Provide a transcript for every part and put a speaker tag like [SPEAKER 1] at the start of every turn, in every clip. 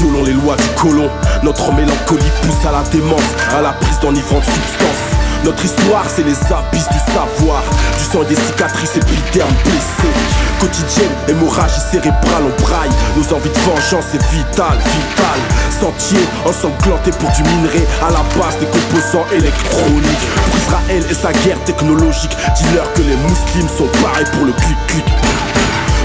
[SPEAKER 1] Violons les lois du colon. Notre mélancolie pousse à la démence, à la prise d'enivrante substance. Notre histoire, c'est les abysses du savoir, du sang et des cicatrices épidermes blessés. Quotidienne, hémorragie cérébrale, on braille. Nos envies de vengeance, c'est vital, vital. Sentier ensanglanté pour du minerai à la base des composants électroniques. Pour Israël et sa guerre technologique, dis-leur que les musulmans sont pareils pour le clic-clic.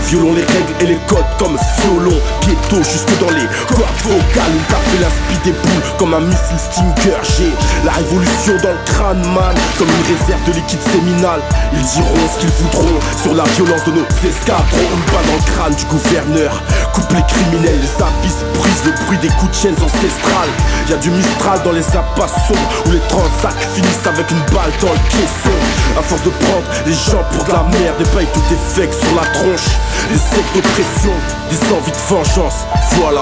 [SPEAKER 1] Violons les règles et les codes comme ce violon. Ghetto jusque dans les cordes vocales. Une tape l'inspi des boules comme un missile Stinger. J'ai la révolution dans le crâne, man, comme une réserve de liquide séminal. Ils diront ce qu'ils voudront sur la violence de nos escadrons. Une balle dans le crâne du gouverneur. Coupe les criminels, les abysses brisent le bruit des coups de chaînes ancestrales. Y'a du Mistral dans les impasses sombres où les transacts finissent avec une balle dans le caisson. À force de prendre les gens pour de la merde, des pailles tout effets sur la tronche. Des sectes d'oppression, des envies de vengeance. Voilà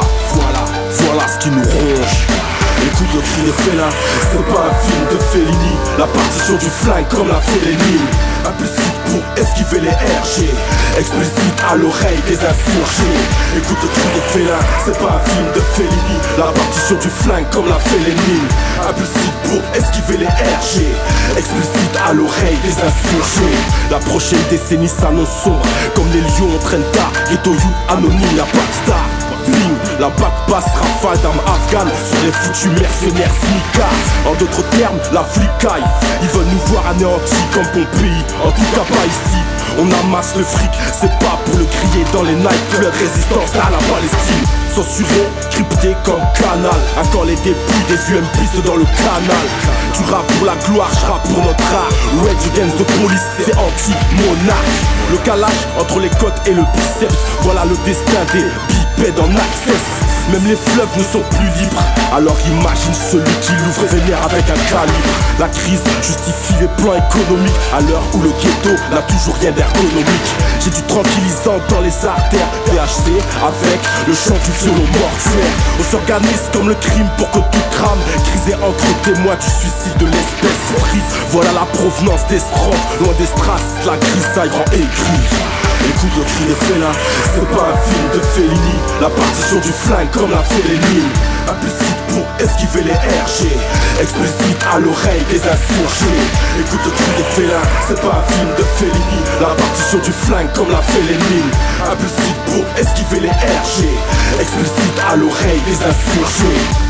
[SPEAKER 1] ce qui nous ronge. Écoute le cri des félins, c'est pas un film de Fellini. La partition du flingue comme l'a fait Lénine. Implicite pour esquiver les RG, explicite à l'oreille des insurgés. Écoute le cri des félins, c'est pas un film de Fellini. La partition du flingue comme l'a fait Lénine. Implicite pour esquiver les RG, explicite à l'oreille des insurgés. La prochaine décennie s'annonce sombre, comme les lions entraînent tard. Ghetto youth anonyme, y'a pas de star. Bing, la bac passe, rafale d'armes afghanes sur les foutus mercenaires smicards. En d'autres termes, la flicaille. Ils veulent nous voir anéantis comme Pompéi. En tout cas pas ici. On amasse le fric, c'est pas pour le crier dans les nightclubs. Résistance à la Palestine. Censuré, crypté comme canal. Encore les dépouilles des UMPistes dans le canal. Tu rappes pour la gloire, je rappe pour notre art. Rage against the police, c'est anti-monarque. Le calage entre les côtes et le biceps. Voilà le destin des bipèdes en access. Même les fleuves ne sont plus libres. Alors imagine celui qui l'ouvre vénère avec un calibre. La crise justifie les plans économiques à l'heure où le ghetto n'a toujours rien d'ergonomique. J'ai du tranquillisant dans les artères, THC avec le chant du violon mortuaire. On s'organise comme le crime pour que tout crame. Crisé entre témoins du suicide de l'espèce frite. Voilà la provenance des strophes, loin des strass, la grisaille rend aigrie. Écoute le cri des félins, c'est pas un film de Fellini. La partition du flingue comme l'a fait Lénine. Implicite pour esquiver les RG, explicite à l'oreille des insurgés. Écoute le cri des félins, c'est pas un film de Fellini. La partition du flingue comme l'a fait Lénine. Implicite pour esquiver les RG, explicite à l'oreille des insurgés.